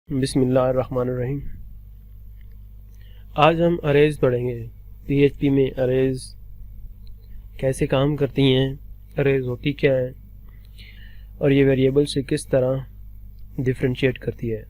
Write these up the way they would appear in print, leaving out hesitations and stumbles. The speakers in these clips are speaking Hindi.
बिस्मिल्लाहिर्रहमानिर्रहीम। आज हम अरेज पढ़ेंगे। पीएचपी में अरेज कैसे काम करती हैं, अरेज होती क्या है और ये वेरिएबल से किस तरह डिफरेंशिएट करती है।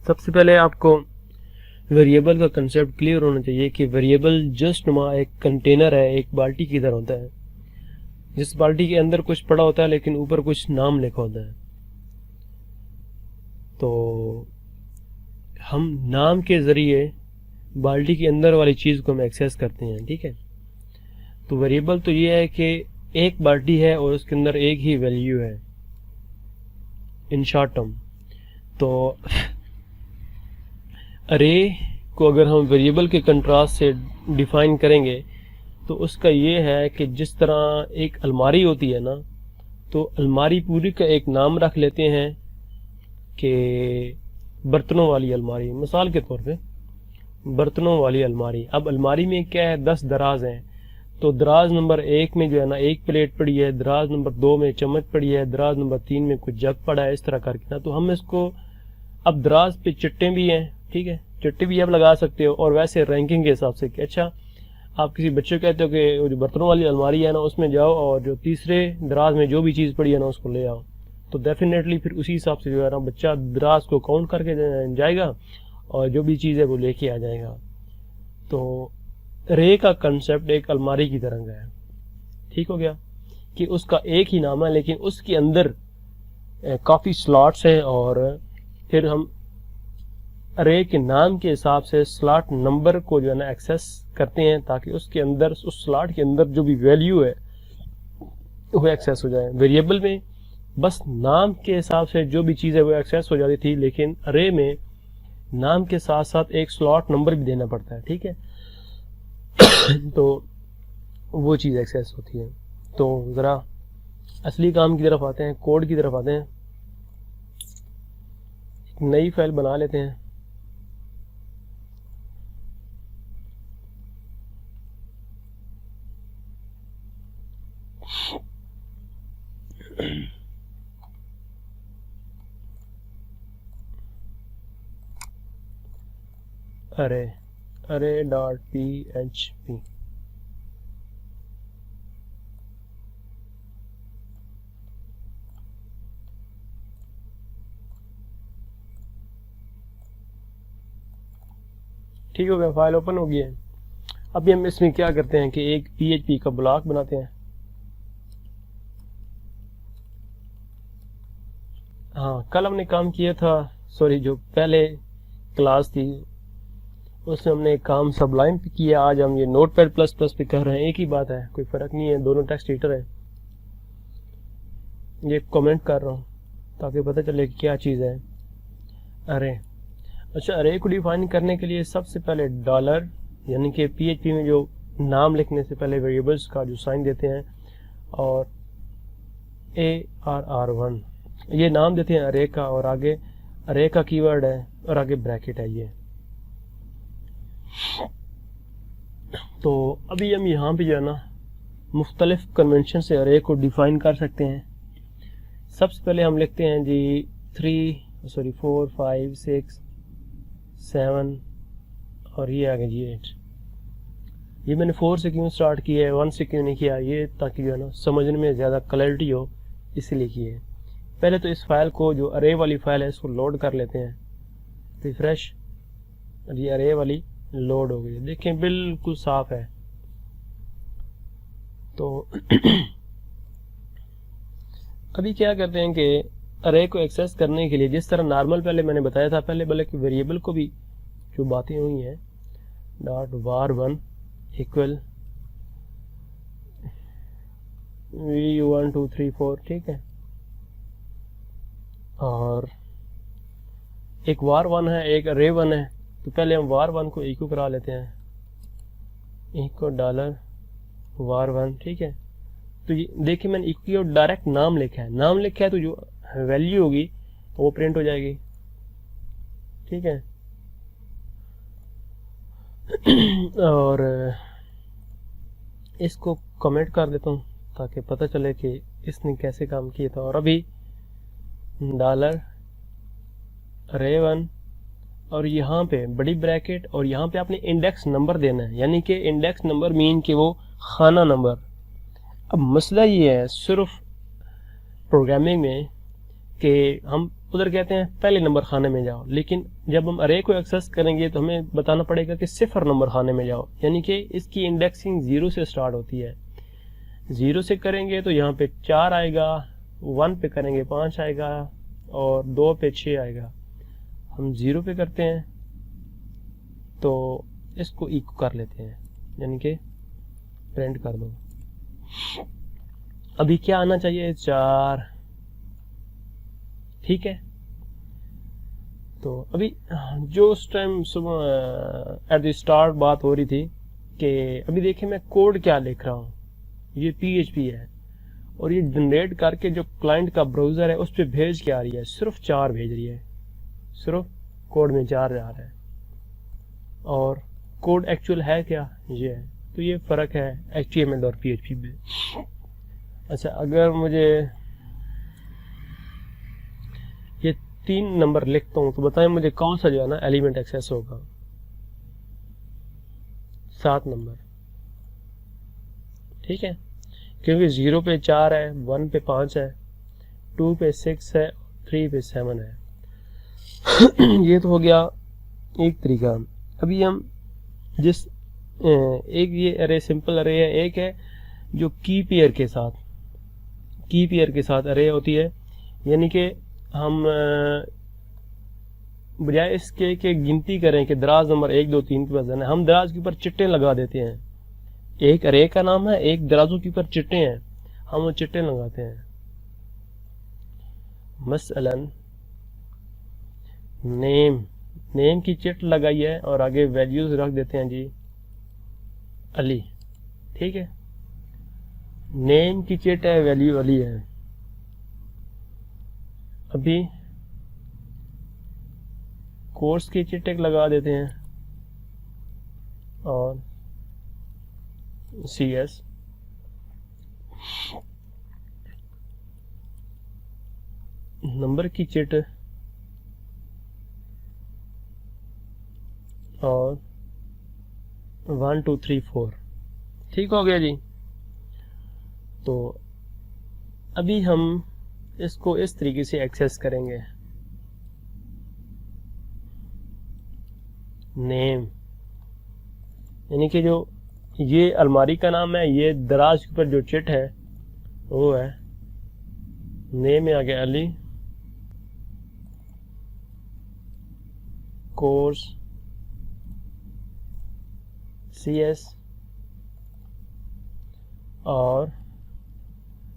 सबसे पहले आपको वेरिएबल का कंसेप्ट क्लियर होना चाहिए कि वेरिएबल जस्ट नुमा एक कंटेनर है, एक बाल्टी की तरह होता है। जिस बाल्टी के अंदर कुछ पड़ा होता है लेकिन ऊपर कुछ नाम लिखा होता है। तो हम नाम के ज़रिए बाल्टी के अंदर वाली चीज़ को हम एक्सेस करते हैं, ठीक है। तो वेरिएबल तो ये है कि एक बाल्टी है और उसके अंदर एक ही वैल्यू है इन शॉर्ट टर्म। तो अरे को अगर हम वेरिएबल के कंट्रास्ट से डिफाइन करेंगे तो उसका ये है कि जिस तरह एक अलमारी होती है ना, तो अलमारी पूरी का एक नाम रख लेते हैं कि बर्तनों वाली अलमारी, मिसाल के तौर पे बर्तनों वाली अलमारी। अब अलमारी में क्या है, 10 दराज हैं। तो दराज नंबर 1 में जो है ना एक प्लेट पड़ी है, दराज नंबर 2 में चम्मच पड़ी है, दराज नंबर 3 में कुछ जग पड़ा है, इस तरह करके ना। तो हम इसको अब दराज पे चिट्टे भी हैं, ठीक है, चिट्टे भी आप लगा सकते हो। और वैसे रैंकिंग के हिसाब से कि अच्छा आप किसी बच्चे को कहते हो कि वो जो बर्तनों वाली अलमारी है ना उसमें जाओ और जो तीसरे दराज में जो भी चीज़ पड़ी है ना उसको ले आओ, तो डेफिनेटली फिर उसी हिसाब से जो है ना बच्चा दराज को काउंट करके जाएगा और जो भी चीज़ है वो लेके आ जाएगा। तो रे का कंसेप्ट एक अलमारी की तरह का है, ठीक हो गया, कि उसका एक ही नाम है लेकिन उसके अंदर काफ़ी स्लॉट्स हैं। और फिर हम अरे के नाम के हिसाब से स्लॉट नंबर को जो है ना एक्सेस करते हैं ताकि उसके अंदर, उस स्लॉट के अंदर जो भी वैल्यू है वो एक्सेस हो जाए। वेरिएबल में बस नाम के हिसाब से जो भी चीज़ है वो एक्सेस हो जाती थी, लेकिन अरे में नाम के साथ साथ एक स्लॉट नंबर भी देना पड़ता है, ठीक है। तो वो चीज़ एक्सेस होती है। तो ज़रा असली काम की तरफ आते हैं, कोड की तरफ आते हैं। एक नई फाइल बना लेते हैं। अरे अरे डॉट PHP। ठीक हो गया, फाइल ओपन हो गई है। अभी हम इसमें क्या करते हैं कि एक PHP का ब्लॉक बनाते हैं। हाँ, कल हमने काम किया था, सॉरी जो पहले क्लास थी उसमें हमने एक काम सबलाइन पे किया। आज हम ये नोटपैड प्लस प्लस पे कर रहे हैं, एक ही बात है, कोई फ़र्क नहीं है, दोनों टेक्स्ट एडिटर है। ये कमेंट कर रहा हूँ ताकि पता चले कि क्या चीज़ है अरे। अच्छा, अरे को डिफाइन करने के लिए सबसे पहले डॉलर, यानी कि PHP में जो नाम लिखने से पहले वेरिएबल्स का जो साइन देते हैं, और ARR1 ये नाम देते हैं अरे का, और आगे अरे का कीवर्ड है और आगे ब्रैकेट है ये। तो अभी हम यहाँ पे जो है ना मुख्तलिफ कन्वेंशन से अरे को डिफाइन कर सकते हैं। सबसे पहले हम लिखते हैं जी 4 5 6 7 और ये आगे जी 8। ये मैंने 4 से क्यों स्टार्ट किया है, 1 से क्यों नहीं किया, ये ताकि जो है ना समझने में ज़्यादा क्लैरिटी हो, इसलिए किए। पहले तो इस फाइल को, जो अरे वाली फाइल है, इसको लोड कर लेते हैं। रिफ्रेश, ये अरे वाली लोड हो गई, देखें बिल्कुल साफ है। तो अभी क्या करते हैं कि अरे को एक्सेस करने के लिए जिस तरह नॉर्मल पहले मैंने बताया था, पहले बल्कि वेरिएबल को भी जो बातें हुई हैं, .var1 इक्वल v1 2 3 4, ठीक है। और एक var1 है, एक array1 है। तो पहले हम var1 को इक्वल करा लेते हैं, इक्वल $var1, ठीक है। तो ये देखिए मैंने इक्वल डायरेक्ट नाम लिखा है, नाम लिखा है तो जो वैल्यू होगी वो प्रिंट हो जाएगी, ठीक है। और इसको कमेंट कर देता हूँ ताकि पता चले कि इसने कैसे काम किया था। और अभी डॉलर अरे 1 और यहाँ पे बड़ी ब्रैकेट और यहाँ पे आपने इंडेक्स नंबर देना है, यानी कि इंडेक्स नंबर मीन कि वो खाना नंबर। अब मसला ये है सिर्फ प्रोग्रामिंग में कि हम उधर कहते हैं पहले नंबर खाने में जाओ, लेकिन जब हम अरे को एक्सेस करेंगे तो हमें बताना पड़ेगा कि 0 नंबर खाने में जाओ, यानी कि इसकी इंडेक्सिंग 0 से स्टार्ट होती है। 0 से करेंगे तो यहाँ पे 4 आएगा, 1 पे करेंगे 5 आएगा और 2 पे 6 आएगा। हम 0 पे करते हैं तो इसको इको कर लेते हैं, यानी कि प्रिंट कर दो। अभी क्या आना चाहिए 4, ठीक है। तो अभी जो उस टाइम सुबह एट द स्टार्ट बात हो रही थी कि अभी देखिए मैं कोड क्या लिख रहा हूँ, ये PHP है और ये जनरेट करके जो क्लाइंट का ब्राउज़र है उस पर भेज के आ रही है, सिर्फ 4 भेज रही है, सिर्फ कोड में 4 आ रहा है और कोड एक्चुअल है क्या ये है। तो ये फ़र्क है HTML और PHP में। अच्छा, अगर मुझे ये 3 नंबर लिखता हूँ तो बताएं मुझे कौन सा जो है ना एलिमेंट एक्सेस होगा। 7 नंबर, ठीक है, क्योंकि 0 पे 4 है, 1 पे 5 है, 2 पे 6 है, 3 पे 7 है। ये तो हो गया एक तरीका। अभी हम जिस एक ये अरे सिंपल अरे है, एक है जो की पेयर के साथ अरे होती है, यानी कि हम बजाय इसके कि गिनती करें कि दराज नंबर 1 2 3 के पास जाना है, हम दराज के ऊपर चिट्टे लगा देते हैं। एक अरे का नाम है, एक दराजों के ऊपर चिट्टे हैं, हम वो चिट्टे लगाते हैं। मसलन नेम की चिट लगाई है और आगे वैल्यूज रख देते हैं जी अली, ठीक है। नेम की चिट है, वैल्यू अली है। अभी कोर्स की चिट एक लगा देते हैं और CS। नंबर की चिट और 1 2 3 4, ठीक हो गया जी। तो अभी हम इसको इस तरीके से एक्सेस करेंगे। नेम यानी कि जो ये अलमारी का नाम है, ये दराज के ऊपर जो चिट है वो है नेम में आ गया अली, कोर्स CS और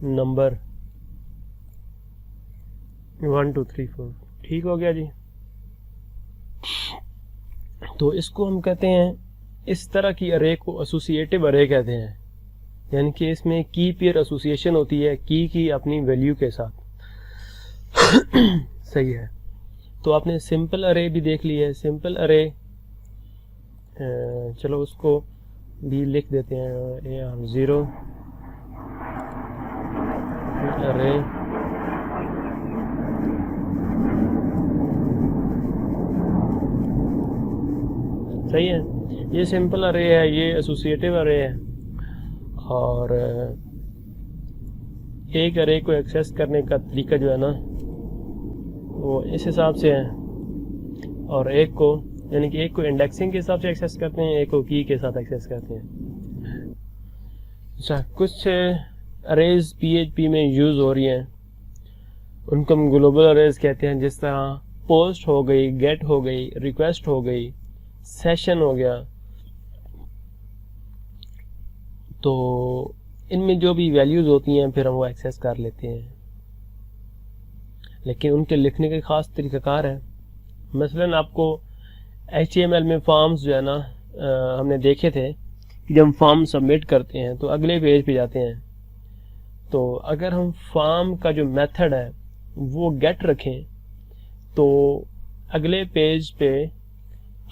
नंबर 1 2 3 4, ठीक हो गया जी। तो इसको हम कहते हैं, इस तरह की अरे को एसोसिएटिव अरे कहते हैं, यानी कि इसमें की पेयर एसोसिएशन होती है की अपनी वैल्यू के साथ। सही है। तो आपने सिंपल अरे भी देख ली है। सिंपल अरे चलो उसको भी लिख देते हैं 0 अरे सही है। ये सिंपल अरे है, ये एसोसिएटिव अरे है और एक अरे को एक्सेस करने का तरीका जो है ना वो इस हिसाब से है, और एक को यानी कि एक को इंडेक्सिंग के हिसाब से एक्सेस करते हैं, एक को की के साथ एक्सेस करते हैं। अच्छा, कुछ अरेज PHP में यूज़ हो रही हैं, उनको हम ग्लोबल अरेज कहते हैं, जिस तरह पोस्ट हो गई, गेट हो गई, रिक्वेस्ट हो गई, सेशन हो गया। तो इनमें जो भी वैल्यूज़ होती हैं फिर हम वो एक्सेस कर लेते हैं, लेकिन उनके लिखने के ख़ास तरीक़ाकार है। मसलन आपको HTML में फॉर्म्स जो है ना हमने देखे थे कि जब हम फॉर्म सबमिट करते हैं तो अगले पेज पे जाते हैं, तो अगर हम फॉर्म का जो मेथड है वो गेट रखें तो अगले पेज पे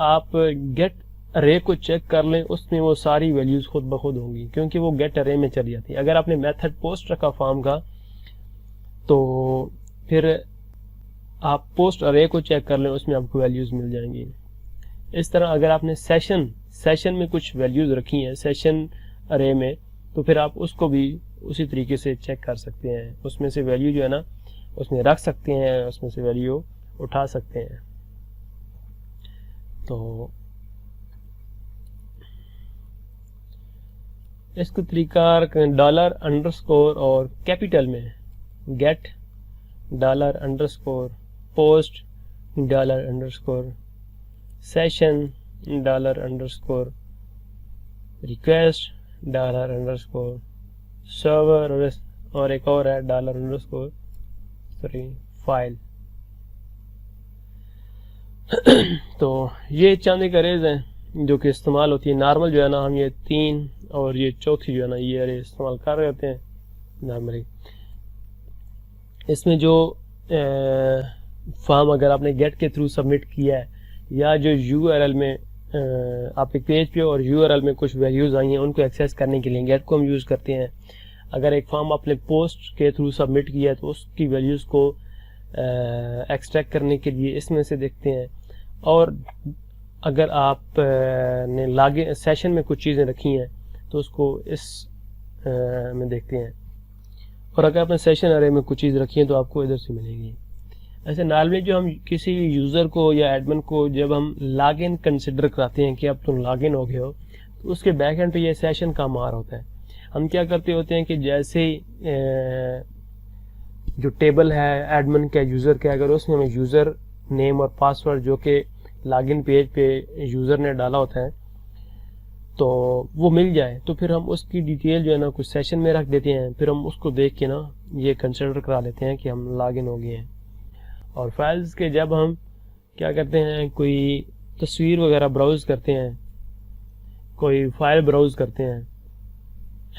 आप गेट अरे को चेक कर लें, उसमें वो सारी वैल्यूज़ खुद ब खुद होंगी, क्योंकि वो गेट अरे में चली जाती है। अगर आपने मेथड पोस्ट रखा फॉर्म का तो फिर आप पोस्ट अरे को चेक कर लें, उसमें आपको वैल्यूज़ मिल जाएंगी। इस तरह अगर आपने सेशन में कुछ वैल्यूज़ रखी हैं सेशन अरे में, तो फिर आप उसको भी उसी तरीके से चेक कर सकते हैं, उसमें से वैल्यू जो है ना उसमें रख सकते हैं, उसमें से वैल्यू उठा सकते हैं। तो इसका तरीका डॉलर अंडरस्कोर और कैपिटल में get dollar underscore post dollar underscore session dollar underscore request dollar underscore server और एक और है डॉलर अंडरस्कोर फाइल। तो ये चंद एक अरेज हैं जो कि इस्तेमाल होती है। नॉर्मल जो है ना हम ये 3 और ये चौथी जो है ना ये अरे इस्तेमाल कर रहे होते हैं नॉर्मली। इसमें जो फॉर्म अगर आपने गेट के थ्रू सबमिट किया है या जो यूआरएल में आप एक पेज पे और यूआरएल में कुछ वैल्यूज़ आई हैं उनको एक्सेस करने के लिए गेट को हम यूज़ करते हैं। अगर एक फॉर्म आपने पोस्ट के थ्रू सबमिट किया है तो उसकी वैल्यूज़ को एक्सट्रैक्ट करने के लिए इसमें से देखते हैं। और अगर आप ने लॉगिन सेशन में कुछ चीज़ें रखी हैं तो उसको इस में देखते हैं। और अगर आपने सेशन अरे में कुछ चीज़ रखी है तो आपको इधर से मिलेगी। ऐसे नॉर्मली जो हम किसी यूज़र को या एडमिन को जब हम लॉगिन कंसिडर कराते हैं कि अब तुम लॉगिन हो गए हो, तो उसके बैक एंड पे ये सेशन काम आ रहा होता है। हम क्या करते होते हैं कि जैसे जो टेबल है एडमिन का यूज़र का, अगर उसमें हमें यूज़र नेम और पासवर्ड जो कि लॉगिन पेज पे यूज़र ने डाला होता है तो वो मिल जाए, तो फिर हम उसकी डिटेल जो है ना कुछ सेशन में रख देते हैं। फिर हम उसको देख के ना ये कंसिडर करा लेते हैं कि हम लॉगिन हो गए हैं। और फाइल्स के जब हम क्या करते हैं, कोई तस्वीर वगैरह ब्राउज़ करते हैं, कोई फाइल ब्राउज़ करते हैं,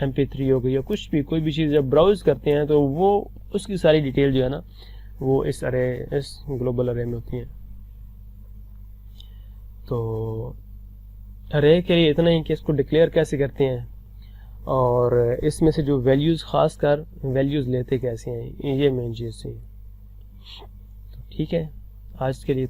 MP3 हो गई या कुछ भी कोई भी चीज़ जब ब्राउज़ करते हैं तो वो उसकी सारी डिटेल जो है ना वो इस ग्लोबल अरे में होती है। तो अरे के लिए इतना ही कि इसको डिक्लेयर कैसे करते हैं और इसमें से जो वैल्यूज़ ख़ास कर वैल्यूज़ लेते कैसे हैं, ये मेन चीज़ थी। तो ठीक है, आज के लिए